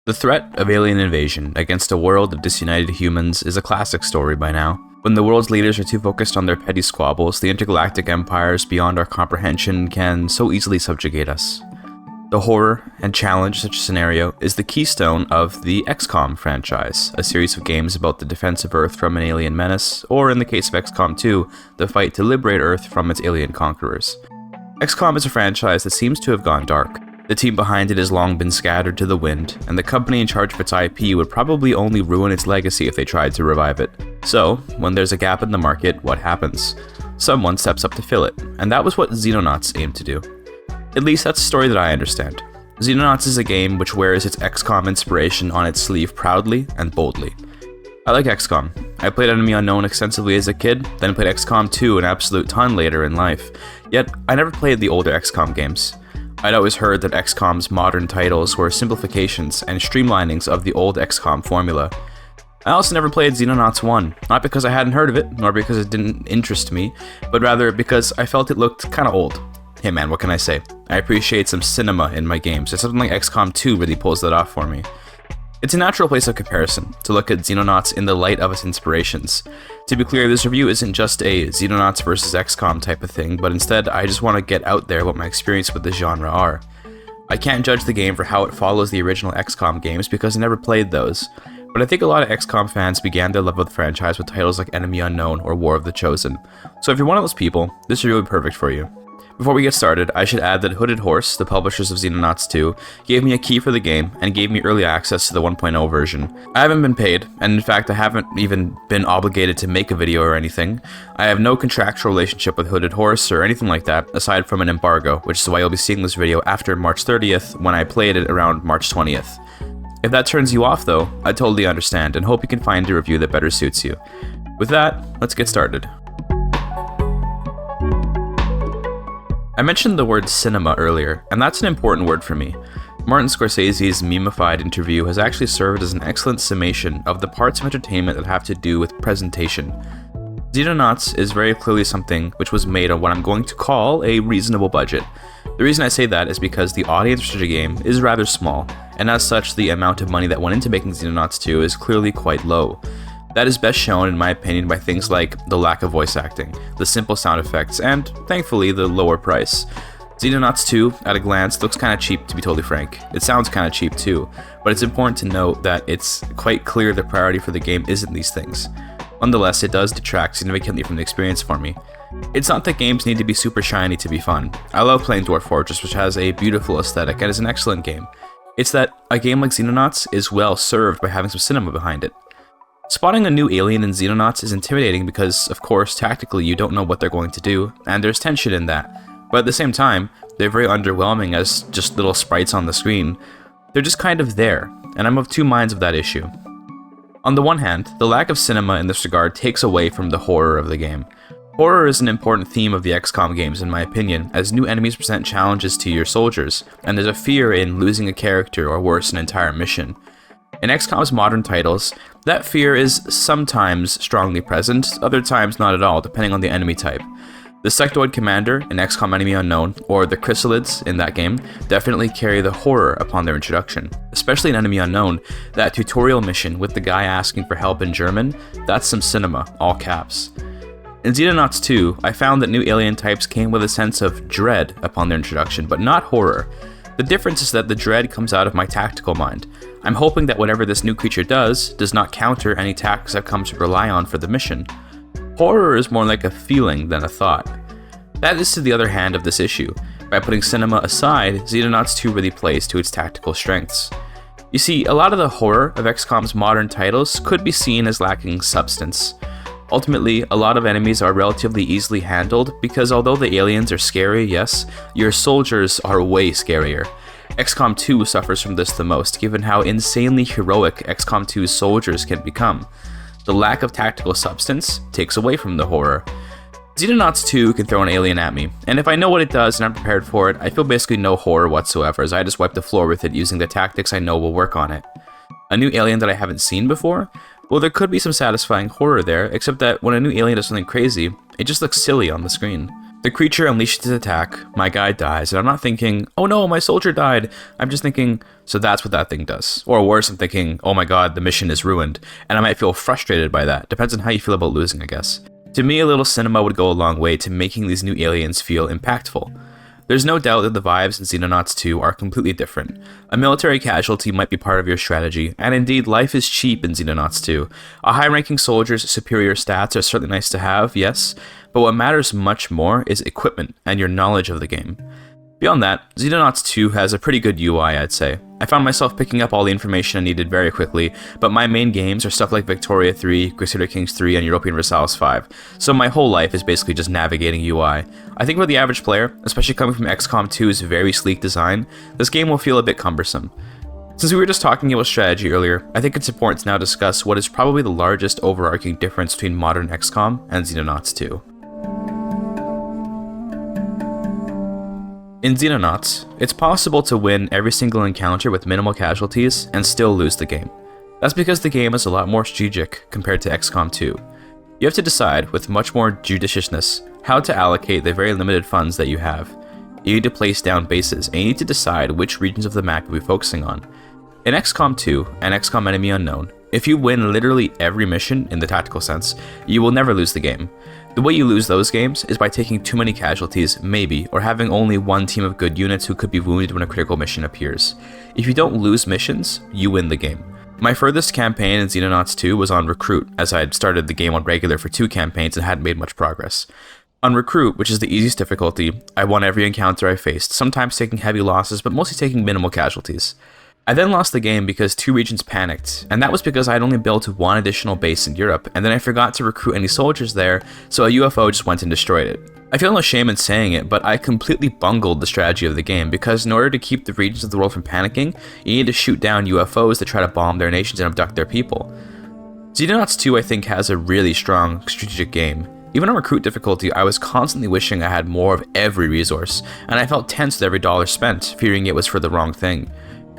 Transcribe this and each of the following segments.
The threat of alien invasion against a world of disunited humans is a classic story by now. When the world's leaders are too focused on their petty squabbles, the intergalactic empires beyond our comprehension can so easily subjugate us. The horror and challenge of such a scenario is the keystone of the XCOM franchise, a series of games about the defense of Earth from an alien menace, or in the case of XCOM 2, the fight to liberate Earth from its alien conquerors. XCOM is a franchise that seems to have gone dark. The team behind it has long been scattered to the wind, and the company in charge of its IP would probably only ruin its legacy if they tried to revive it. So, when there's a gap in the market, what happens? Someone steps up to fill it, and that was what Xenonauts aimed to do. At least that's the story that I understand. Xenonauts is a game which wears its XCOM inspiration on its sleeve proudly and boldly. I like XCOM. I played Enemy Unknown extensively as a kid, then played XCOM 2 an absolute ton later in life, yet I never played the older XCOM games. I'd always heard that XCOM's modern titles were simplifications and streamlinings of the old XCOM formula. I also never played Xenonauts 1, not because I hadn't heard of it, nor because it didn't interest me, but rather because I felt it looked kinda old. Hey man, what can I say? I appreciate some cinema in my games, and something like XCOM 2 really pulls that off for me. It's a natural place of comparison, to look at Xenonauts in the light of its inspirations. To be clear, this review isn't just a Xenonauts versus XCOM type of thing, but instead I just want to get out there what my experience with the genre are. I can't judge the game for how it follows the original XCOM games because I never played those, but I think a lot of XCOM fans began their love of the franchise with titles like Enemy Unknown or War of the Chosen. So if you're one of those people, this review will be perfect for you. Before we get started, I should add that Hooded Horse, the publishers of Xenonauts 2, gave me a key for the game and gave me early access to the 1.0 version. I haven't been paid, and in fact I haven't even been obligated to make a video or anything. I have no contractual relationship with Hooded Horse or anything like that, aside from an embargo, which is why you'll be seeing this video after March 30th when I played it around March 20th. If that turns you off though, I totally understand and hope you can find a review that better suits you. With that, let's get started. I mentioned the word cinema earlier, and that's an important word for me. Martin Scorsese's memified interview has actually served as an excellent summation of the parts of entertainment that have to do with presentation. Xenonauts is very clearly something which was made on what I'm going to call a reasonable budget. The reason I say that is because the audience for such a game is rather small, and as such the amount of money that went into making Xenonauts 2 is clearly quite low. That is best shown, in my opinion, by things like the lack of voice acting, the simple sound effects, and, thankfully, the lower price. Xenonauts 2, at a glance, looks kinda cheap, to be totally frank. It sounds kinda cheap too, but it's important to note that it's quite clear the priority for the game isn't these things. Nonetheless, it does detract significantly from the experience for me. It's not that games need to be super shiny to be fun. I love playing Dwarf Fortress, which has a beautiful aesthetic and is an excellent game. It's that a game like Xenonauts is well served by having some cinema behind it. Spotting a new alien in Xenonauts is intimidating because, of course, tactically you don't know what they're going to do, and there's tension in that. But at the same time, they're very underwhelming as just little sprites on the screen. They're just kind of there, and I'm of two minds of that issue. On the one hand, the lack of cinema in this regard takes away from the horror of the game. Horror is an important theme of the XCOM games in my opinion, as new enemies present challenges to your soldiers, and there's a fear in losing a character or worse, an entire mission. In XCOM's modern titles, that fear is sometimes strongly present, other times not at all, depending on the enemy type. The Sectoid Commander in XCOM Enemy Unknown, or the Chrysalids in that game, definitely carry the horror upon their introduction. Especially in Enemy Unknown, that tutorial mission with the guy asking for help in German, that's some cinema, all caps. In Xenonauts 2, I found that new alien types came with a sense of dread upon their introduction, but not horror. The difference is that the dread comes out of my tactical mind. I'm hoping that whatever this new creature does not counter any tactics I've come to rely on for the mission. Horror is more like a feeling than a thought. That is to the other hand of this issue. By putting cinema aside, Xenonauts 2 really plays to its tactical strengths. You see, a lot of the horror of XCOM's modern titles could be seen as lacking substance. Ultimately, a lot of enemies are relatively easily handled because although the aliens are scary, yes, your soldiers are way scarier. XCOM 2 suffers from this the most, given how insanely heroic XCOM 2's soldiers can become. The lack of tactical substance takes away from the horror. Xenonauts 2 can throw an alien at me, and if I know what it does and I'm prepared for it, I feel basically no horror whatsoever as I just wipe the floor with it using the tactics I know will work on it. A new alien that I haven't seen before? Well, there could be some satisfying horror there, except that when a new alien does something crazy, it just looks silly on the screen. The creature unleashes its attack, my guy dies, and I'm not thinking, oh no, my soldier died. I'm just thinking, so that's what that thing does. Or worse, I'm thinking, oh my god, the mission is ruined. And I might feel frustrated by that. Depends on how you feel about losing, I guess. To me, a little cinema would go a long way to making these new aliens feel impactful. There's no doubt that the vibes in Xenonauts 2 are completely different. A military casualty might be part of your strategy, and indeed life is cheap in Xenonauts 2. A high-ranking soldier's superior stats are certainly nice to have, yes, but what matters much more is equipment and your knowledge of the game. Beyond that, Xenonauts 2 has a pretty good UI, I'd say. I found myself picking up all the information I needed very quickly, but my main games are stuff like Victoria 3, Crusader Kings 3, and European Versailles 5, so my whole life is basically just navigating UI. I think for the average player, especially coming from XCOM 2's very sleek design, this game will feel a bit cumbersome. Since we were just talking about strategy earlier, I think it's important to now discuss what is probably the largest overarching difference between modern XCOM and Xenonauts 2. In Xenonauts, it's possible to win every single encounter with minimal casualties and still lose the game. That's because the game is a lot more strategic compared to XCOM 2. You have to decide, with much more judiciousness, how to allocate the very limited funds that you have. You need to place down bases, and you need to decide which regions of the map you'll be focusing on. In XCOM 2 and XCOM Enemy Unknown, if you win literally every mission in the tactical sense, you will never lose the game. The way you lose those games is by taking too many casualties, maybe, or having only one team of good units who could be wounded when a critical mission appears. If you don't lose missions, you win the game. My furthest campaign in Xenonauts 2 was on Recruit, as I had started the game on regular for 2 campaigns and hadn't made much progress. On Recruit, which is the easiest difficulty, I won every encounter I faced, sometimes taking heavy losses, but mostly taking minimal casualties. I then lost the game because 2 regions panicked, and that was because I had only built 1 additional base in Europe, and then I forgot to recruit any soldiers there, so a UFO just went and destroyed it. I feel no shame in saying it, but I completely bungled the strategy of the game, because in order to keep the regions of the world from panicking, you need to shoot down UFOs to try to bomb their nations and abduct their people. Xenonauts 2, I think, has a really strong strategic game. Even on Recruit difficulty, I was constantly wishing I had more of every resource, and I felt tense with every dollar spent, fearing it was for the wrong thing.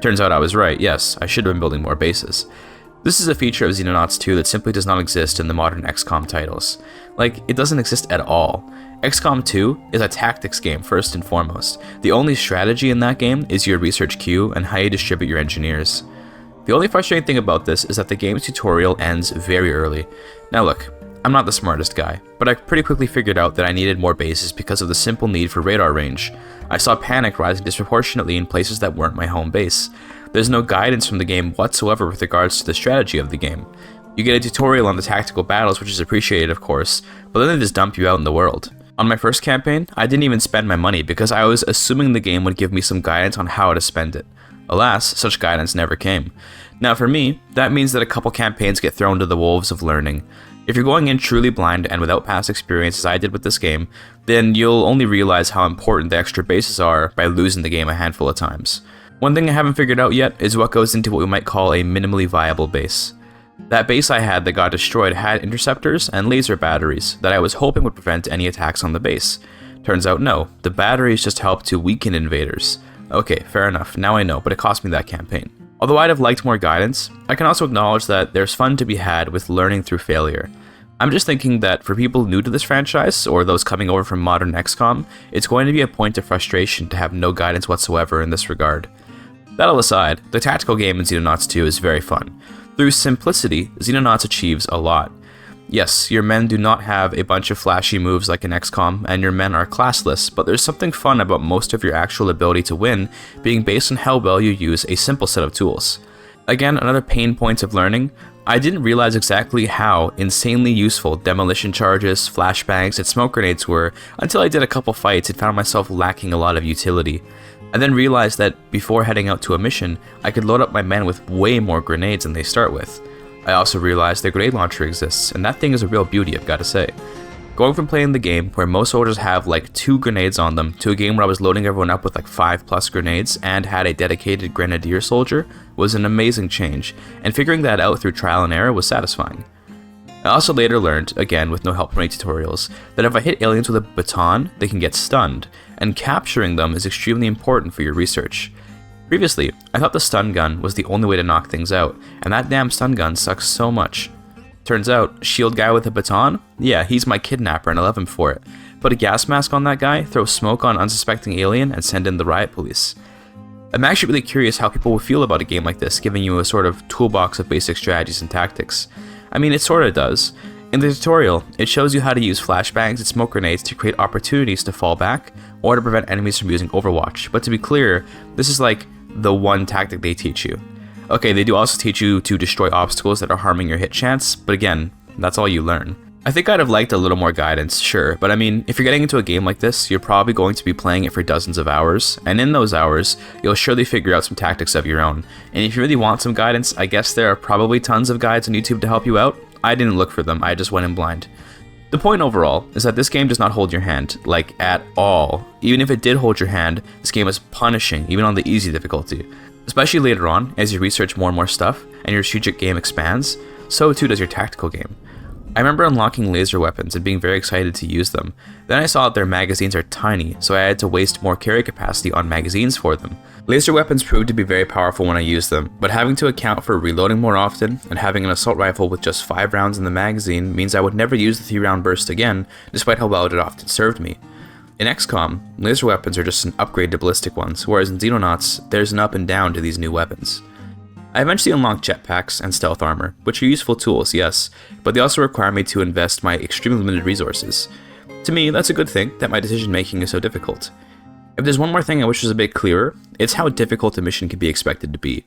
Turns out I was right, yes, I should have been building more bases. This is a feature of Xenonauts 2 that simply does not exist in the modern XCOM titles. Like, it doesn't exist at all. XCOM 2 is a tactics game first and foremost. The only strategy in that game is your research queue and how you distribute your engineers. The only frustrating thing about this is that the game's tutorial ends very early. Now look, I'm not the smartest guy, but I pretty quickly figured out that I needed more bases because of the simple need for radar range. I saw panic rising disproportionately in places that weren't my home base. There's no guidance from the game whatsoever with regards to the strategy of the game. You get a tutorial on the tactical battles, which is appreciated of course, but then they just dump you out in the world. On my first campaign, I didn't even spend my money because I was assuming the game would give me some guidance on how to spend it. Alas, such guidance never came. Now for me, that means that a couple campaigns get thrown to the wolves of learning. If you're going in truly blind and without past experience as I did with this game, then you'll only realize how important the extra bases are by losing the game a handful of times. One thing I haven't figured out yet is what goes into what we might call a minimally viable base. That base I had that got destroyed had interceptors and laser batteries that I was hoping would prevent any attacks on the base. Turns out no, the batteries just help to weaken invaders. Okay, fair enough, now I know, but it cost me that campaign. Although I'd have liked more guidance, I can also acknowledge that there's fun to be had with learning through failure. I'm just thinking that for people new to this franchise, or those coming over from modern XCOM, it's going to be a point of frustration to have no guidance whatsoever in this regard. That all aside, the tactical game in Xenonauts 2 is very fun. Through simplicity, Xenonauts achieves a lot. Yes, your men do not have a bunch of flashy moves like in XCOM, and your men are classless, but there's something fun about most of your actual ability to win being based on how well you use a simple set of tools. Again, another pain point of learning, I didn't realize exactly how insanely useful demolition charges, flashbangs, and smoke grenades were until I did a couple fights and found myself lacking a lot of utility. I then realized that before heading out to a mission, I could load up my men with way more grenades than they start with. I also realized the grenade launcher exists, and that thing is a real beauty, I've got to say. Going from playing the game where most soldiers have like 2 grenades on them to a game where I was loading everyone up with like 5+ grenades and had a dedicated grenadier soldier was an amazing change, and figuring that out through trial and error was satisfying. I also later learned, again with no help from any tutorials, that if I hit aliens with a baton, they can get stunned, and capturing them is extremely important for your research. Previously, I thought the stun gun was the only way to knock things out, and that damn stun gun sucks so much. Turns out, shield guy with a baton? Yeah, he's my kidnapper and I love him for it. put a gas mask on that guy, throw smoke on an unsuspecting alien, and send in the riot police. I'm actually really curious how people will feel about a game like this, giving you a sort of toolbox of basic strategies and tactics. I mean, it sorta does. In the tutorial, it shows you how to use flashbangs and smoke grenades to create opportunities to fall back, or to prevent enemies from using Overwatch, but to be clear, this is like the one tactic they teach you. Okay, they do also teach you to destroy obstacles that are harming your hit chance, but again, that's all you learn. I think I'd have liked a little more guidance, sure, but I mean, if you're getting into a game like this, you're probably going to be playing it for dozens of hours, and in those hours, you'll surely figure out some tactics of your own. And if you really want some guidance, I guess there are probably tons of guides on YouTube to help you out. I didn't look for them, I just went in blind. The point overall is that this game does not hold your hand, like, at all. Even if it did hold your hand, this game is punishing, even on the easy difficulty. Especially later on, as you research more and more stuff, and your strategic game expands, so too does your tactical game. I remember unlocking laser weapons and being very excited to use them. Then I saw that their magazines are tiny, so I had to waste more carry capacity on magazines for them. Laser weapons proved to be very powerful when I used them, but having to account for reloading more often and having an assault rifle with just 5 rounds in the magazine means I would never use the 3-round burst again, despite how well it often served me. In XCOM, laser weapons are just an upgrade to ballistic ones, whereas in Xenonauts, there's an up and down to these new weapons. I eventually unlocked jetpacks and stealth armor, which are useful tools, yes, but they also require me to invest my extremely limited resources. To me, that's a good thing that my decision making is so difficult. If there's one more thing I wish was a bit clearer, it's how difficult a mission can be expected to be.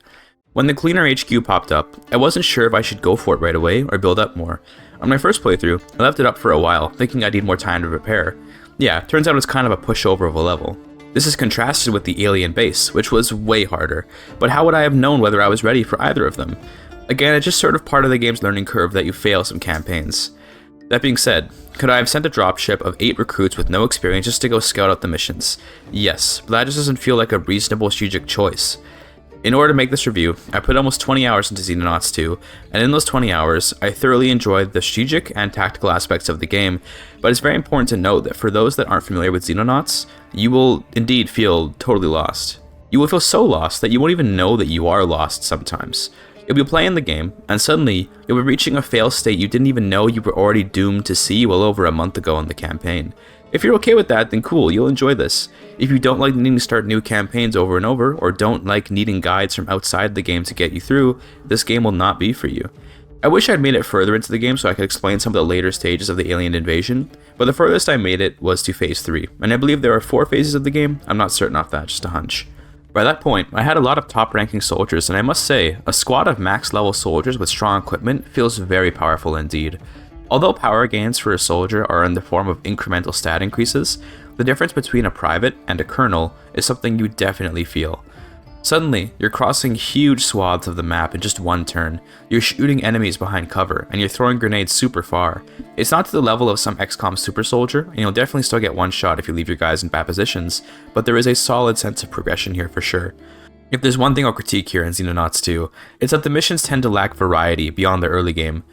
When the Cleaner HQ popped up, I wasn't sure if I should go for it right away or build up more. On my first playthrough, I left it up for a while, thinking I'd need more time to prepare. Yeah, turns out it's kind of a pushover of a level. This is contrasted with the alien base, which was way harder, but how would I have known whether I was ready for either of them? Again, it's just sort of part of the game's learning curve that you fail some campaigns. That being said, could I have sent a dropship of 8 recruits with no experience just to go scout out the missions? Yes, but that just doesn't feel like a reasonable strategic choice. In order to make this review, I put almost 20 hours into Xenonauts 2, and in those 20 hours, I thoroughly enjoyed the strategic and tactical aspects of the game, but it's very important to note that for those that aren't familiar with Xenonauts, you will indeed feel totally lost. You will feel so lost that you won't even know that you are lost sometimes. You'll be playing the game, and suddenly, you'll be reaching a fail state you didn't even know you were already doomed to see well over a month ago in the campaign. If you're okay with that, then cool, you'll enjoy this. If you don't like needing to start new campaigns over and over, or don't like needing guides from outside the game to get you through, this game will not be for you. I wish I'd made it further into the game so I could explain some of the later stages of the alien invasion, but the furthest I made it was to phase 3, and I believe there are 4 phases of the game. I'm not certain of that, just a hunch. By that point, I had a lot of top-ranking soldiers, and I must say, a squad of max-level soldiers with strong equipment feels very powerful indeed. Although power gains for a soldier are in the form of incremental stat increases, the difference between a private and a colonel is something you definitely feel. Suddenly, you're crossing huge swaths of the map in just one turn, you're shooting enemies behind cover, and you're throwing grenades super far. It's not to the level of some XCOM super soldier, and you'll definitely still get one shot if you leave your guys in bad positions, but there is a solid sense of progression here for sure. If there's one thing I'll critique here in Xenonauts 2, it's that the missions tend to lack variety beyond the early game.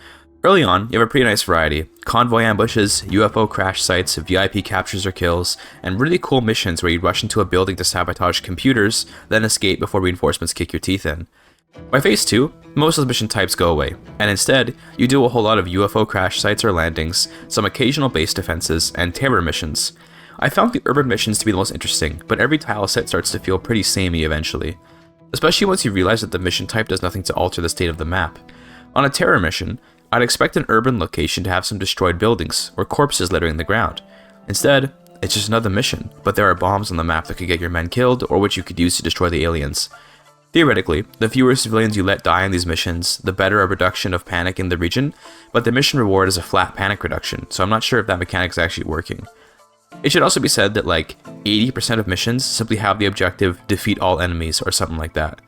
Early on, you have a pretty nice variety: convoy ambushes, UFO crash sites, VIP captures or kills, and really cool missions where you rush into a building to sabotage computers, then escape before reinforcements kick your teeth in. By phase 2, most of the mission types go away, and instead, you do a whole lot of UFO crash sites or landings, some occasional base defenses, and terror missions. I found the urban missions to be the most interesting, but every tile set starts to feel pretty samey eventually. Especially once you realize that the mission type does nothing to alter the state of the map. On a terror mission, I'd expect an urban location to have some destroyed buildings, or corpses littering the ground. Instead, it's just another mission, but there are bombs on the map that could get your men killed, or which you could use to destroy the aliens. Theoretically, the fewer civilians you let die in these missions, the better a reduction of panic in the region, but the mission reward is a flat panic reduction, so I'm not sure if that mechanic is actually working. It should also be said that like 80% of missions simply have the objective defeat all enemies or something like that.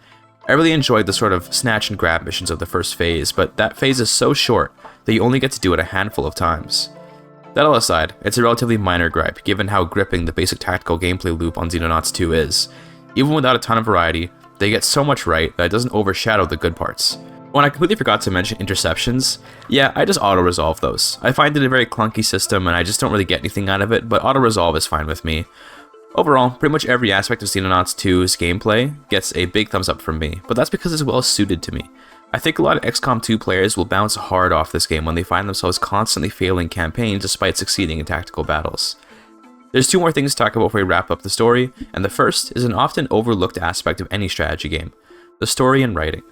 I really enjoyed the sort of snatch and grab missions of the first phase, but that phase is so short that you only get to do it a handful of times. That all aside, it's a relatively minor gripe given how gripping the basic tactical gameplay loop on Xenonauts 2 is. Even without a ton of variety, they get so much right that it doesn't overshadow the good parts. When I completely forgot to mention interceptions, yeah, I just auto-resolve those. I find it a very clunky system and I just don't really get anything out of it, but auto-resolve is fine with me. Overall, pretty much every aspect of Xenonauts 2's gameplay gets a big thumbs up from me, but that's because it's well suited to me. I think a lot of XCOM 2 players will bounce hard off this game when they find themselves constantly failing campaigns despite succeeding in tactical battles. There's two more things to talk about before we wrap up the story, and the first is an often overlooked aspect of any strategy game: the story and writing.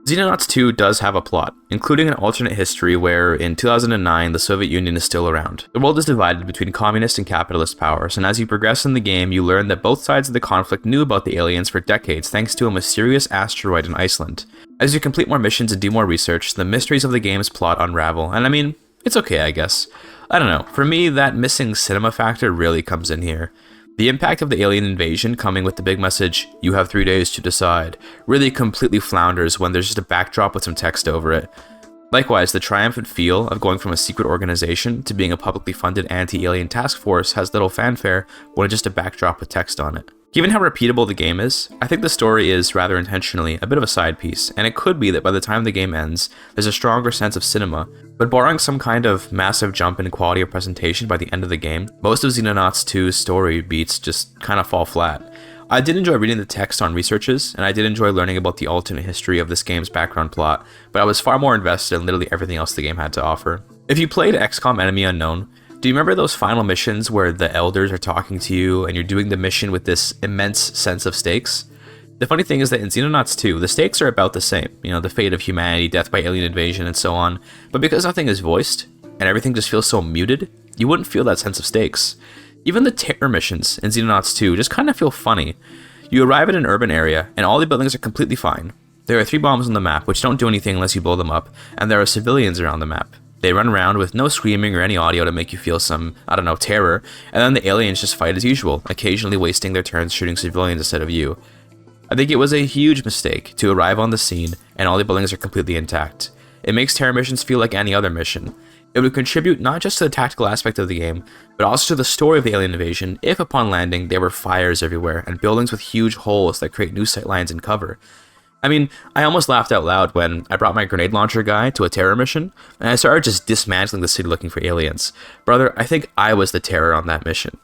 Xenonauts 2 does have a plot, including an alternate history where, in 2009, the Soviet Union is still around. The world is divided between communist and capitalist powers, and as you progress in the game, you learn that both sides of the conflict knew about the aliens for decades thanks to a mysterious asteroid in Iceland. As you complete more missions and do more research, the mysteries of the game's plot unravel, and I mean, it's okay, I guess. I don't know, for me, that missing cinema factor really comes in here. The impact of the alien invasion coming with the big message, "You have 3 days to decide," really completely flounders when there's just a backdrop with some text over it. Likewise, the triumphant feel of going from a secret organization to being a publicly funded anti-alien task force has little fanfare when it's just a backdrop with text on it. Given how repeatable the game is, I think the story is, rather intentionally, a bit of a side piece, and it could be that by the time the game ends, there's a stronger sense of cinema, but barring some kind of massive jump in quality of presentation by the end of the game, most of Xenonauts 2's story beats just kind of fall flat. I did enjoy reading the text on researches, and I did enjoy learning about the alternate history of this game's background plot, but I was far more invested in literally everything else the game had to offer. If you played XCOM Enemy Unknown, do you remember those final missions where the elders are talking to you and you're doing the mission with this immense sense of stakes? The funny thing is that in Xenonauts 2, the stakes are about the same, the fate of humanity, death by alien invasion, and so on, but because nothing is voiced, and everything just feels so muted, you wouldn't feel that sense of stakes. Even the terror missions in Xenonauts 2 just kind of feel funny. You arrive at an urban area, and all the buildings are completely fine. There are 3 bombs on the map, which don't do anything unless you blow them up, and there are civilians around the map. They run around with no screaming or any audio to make you feel some, terror, and then the aliens just fight as usual, occasionally wasting their turns shooting civilians instead of you. I think it was a huge mistake to arrive on the scene and all the buildings are completely intact. It makes terror missions feel like any other mission. It would contribute not just to the tactical aspect of the game, but also to the story of the alien invasion if upon landing there were fires everywhere and buildings with huge holes that create new sightlines and cover. I mean, I almost laughed out loud when I brought my grenade launcher guy to a terror mission, and I started just dismantling the city looking for aliens. Brother, I think I was the terror on that mission.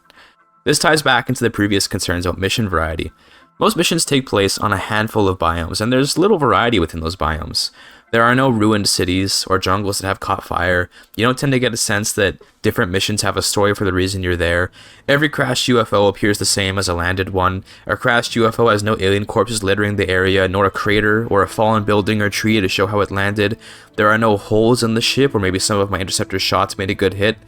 This ties back into the previous concerns about mission variety. Most missions take place on a handful of biomes, and there's little variety within those biomes. There are no ruined cities or jungles that have caught fire. You don't tend to get a sense that different missions have a story for the reason you're there. Every crashed UFO appears the same as a landed one. A crashed UFO has no alien corpses littering the area, nor a crater or a fallen building or tree to show how it landed. There are no holes in the ship, or maybe some of my interceptor shots made a good hit.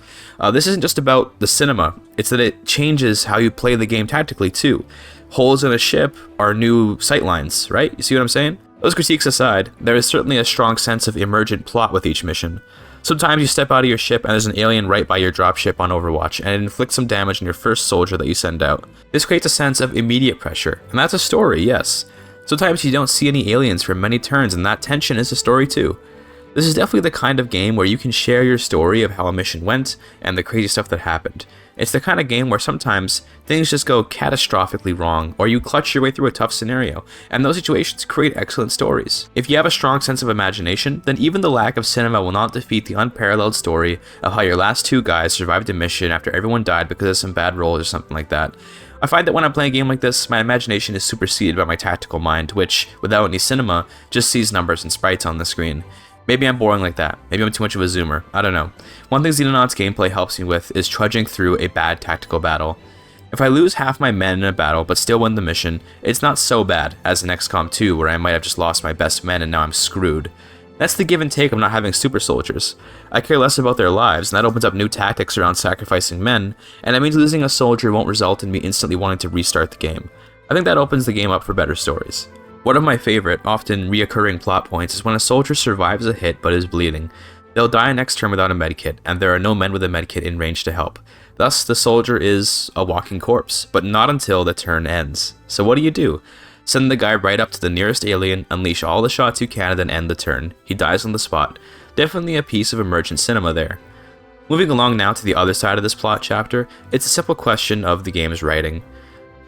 This isn't just about the cinema. It's that it changes how you play the game tactically too. Holes in a ship are new sightlines, right? You see what I'm saying? Those critiques aside, there is certainly a strong sense of emergent plot with each mission. Sometimes you step out of your ship and there's an alien right by your dropship on Overwatch, and it inflicts some damage on your first soldier that you send out. This creates a sense of immediate pressure, and that's a story, yes. Sometimes you don't see any aliens for many turns, and that tension is a story too. This is definitely the kind of game where you can share your story of how a mission went and the crazy stuff that happened. It's the kind of game where sometimes things just go catastrophically wrong, or you clutch your way through a tough scenario, and those situations create excellent stories. If you have a strong sense of imagination, then even the lack of cinema will not defeat the unparalleled story of how your last 2 guys survived a mission after everyone died because of some bad rolls or something like that. I find that when I'm playing a game like this, my imagination is superseded by my tactical mind, which, without any cinema, just sees numbers and sprites on the screen. Maybe I'm boring like that. Maybe I'm too much of a zoomer. I don't know. One thing Xenonauts gameplay helps me with is trudging through a bad tactical battle. If I lose half my men in a battle but still win the mission, it's not so bad as in XCOM 2 where I might have just lost my best men and now I'm screwed. That's the give and take of not having super soldiers. I care less about their lives, and that opens up new tactics around sacrificing men, and that means losing a soldier won't result in me instantly wanting to restart the game. I think that opens the game up for better stories. One of my favorite, often reoccurring plot points is when a soldier survives a hit but is bleeding. They'll die next turn without a medkit, and there are no men with a medkit in range to help. Thus, the soldier is a walking corpse, but not until the turn ends. So what do? Send the guy right up to the nearest alien, unleash all the shots you can, and then end the turn. He dies on the spot. Definitely a piece of emergent cinema there. Moving along now to the other side of this plot chapter, it's a simple question of the game's writing.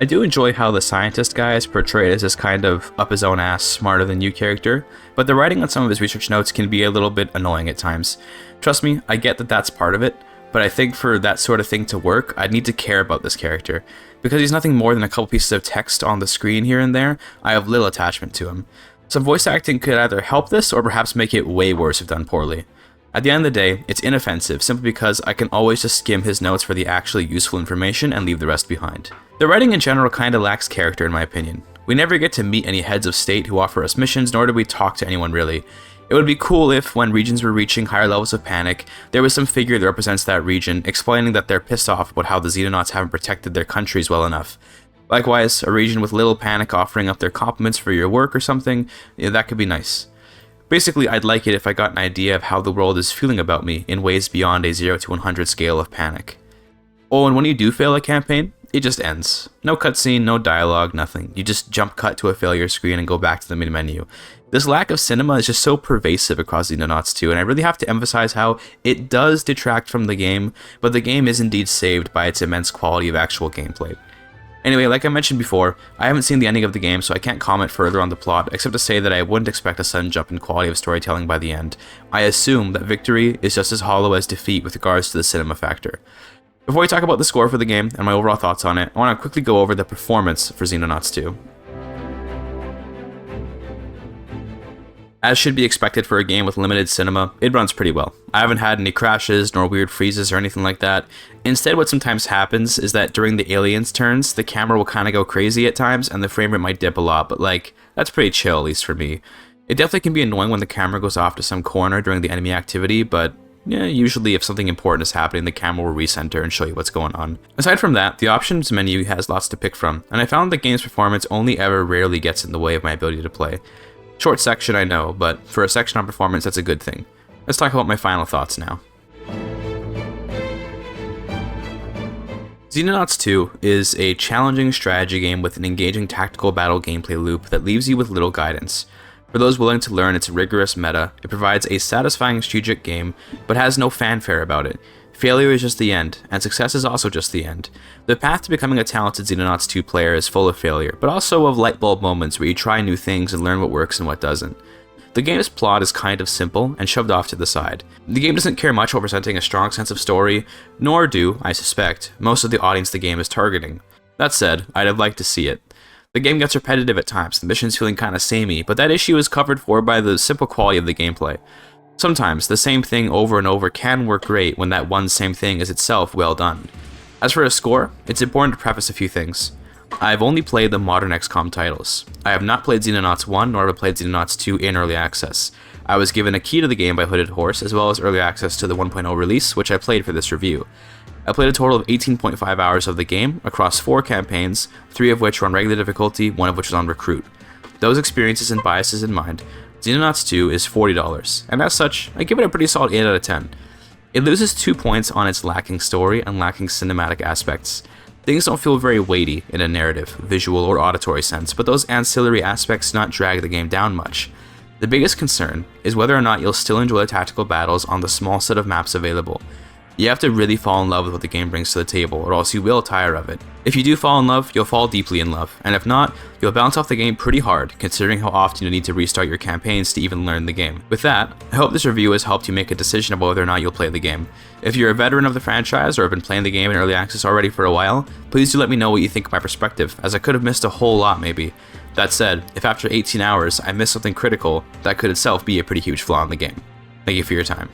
I do enjoy how the scientist guy is portrayed as this kind of up his own ass, smarter than you character, but the writing on some of his research notes can be a little bit annoying at times. Trust me, I get that that's part of it, but I think for that sort of thing to work, I'd need to care about this character. Because he's nothing more than a couple pieces of text on the screen here and there, I have little attachment to him. Some voice acting could either help this or perhaps make it way worse if done poorly. At the end of the day, it's inoffensive simply because I can always just skim his notes for the actually useful information and leave the rest behind. The writing in general kinda lacks character in my opinion. We never get to meet any heads of state who offer us missions, nor do we talk to anyone really. It would be cool if, when regions were reaching higher levels of panic, there was some figure that represents that region, explaining that they're pissed off about how the Xenonauts haven't protected their countries well enough. Likewise, a region with little panic offering up their compliments for your work or something, that could be nice. Basically, I'd like it if I got an idea of how the world is feeling about me in ways beyond a 0 to 100 scale of panic. Oh, and when you do fail a campaign, it just ends. No cutscene, no dialogue, nothing. You just jump cut to a failure screen and go back to the main menu. This lack of cinema is just so pervasive across Xenonauts 2, and I really have to emphasize how it does detract from the game, but the game is indeed saved by its immense quality of actual gameplay. Anyway, like I mentioned before, I haven't seen the ending of the game, so I can't comment further on the plot, except to say that I wouldn't expect a sudden jump in quality of storytelling by the end. I assume that victory is just as hollow as defeat with regards to the cinema factor. Before we talk about the score for the game and my overall thoughts on it, I want to quickly go over the performance for Xenonauts 2. As should be expected for a game with limited cinema, it runs pretty well. I haven't had any crashes, nor weird freezes or anything like that. Instead, what sometimes happens is that during the aliens' turns, the camera will kind of go crazy at times, and the frame rate might dip a lot, but that's pretty chill, at least for me. It definitely can be annoying when the camera goes off to some corner during the enemy activity, but yeah, usually if something important is happening, the camera will recenter and show you what's going on. Aside from that, the options menu has lots to pick from, and I found the game's performance only ever rarely gets in the way of my ability to play. Short section, I know, but for a section on performance, that's a good thing. Let's talk about my final thoughts now. Xenonauts 2 is a challenging strategy game with an engaging tactical battle gameplay loop that leaves you with little guidance. For those willing to learn its rigorous meta, it provides a satisfying strategic game, but has no fanfare about it. Failure is just the end, and success is also just the end. The path to becoming a talented Xenonauts 2 player is full of failure, but also of lightbulb moments where you try new things and learn what works and what doesn't. The game's plot is kind of simple and shoved off to the side. The game doesn't care much about presenting a strong sense of story, nor do, I suspect, most of the audience the game is targeting. That said, I'd have liked to see it. The game gets repetitive at times, the missions feeling kinda samey, but that issue is covered for by the simple quality of the gameplay. Sometimes, the same thing over and over can work great when that one same thing is itself well done. As for a score, it's important to preface a few things. I've only played the modern XCOM titles. I have not played Xenonauts 1 nor have I played Xenonauts 2 in early access. I was given a key to the game by Hooded Horse, as well as early access to the 1.0 release, which I played for this review. I played a total of 18.5 hours of the game, across 4 campaigns, 3 of which were on regular difficulty, 1 of which was on recruit. Those experiences and biases in mind, Xenonauts 2 is $40, and as such, I give it a pretty solid 8 out of 10. It loses 2 points on its lacking story and lacking cinematic aspects. Things don't feel very weighty in a narrative, visual, or auditory sense, but those ancillary aspects do not drag the game down much. The biggest concern is whether or not you'll still enjoy the tactical battles on the small set of maps available. You have to really fall in love with what the game brings to the table, or else you will tire of it. If you do fall in love, you'll fall deeply in love, and if not, you'll bounce off the game pretty hard, considering how often you need to restart your campaigns to even learn the game. With that, I hope this review has helped you make a decision about whether or not you'll play the game. If you're a veteran of the franchise or have been playing the game in early access already for a while, please do let me know what you think of my perspective, as I could have missed a whole lot maybe. That said, if after 18 hours I missed something critical, that could itself be a pretty huge flaw in the game. Thank you for your time.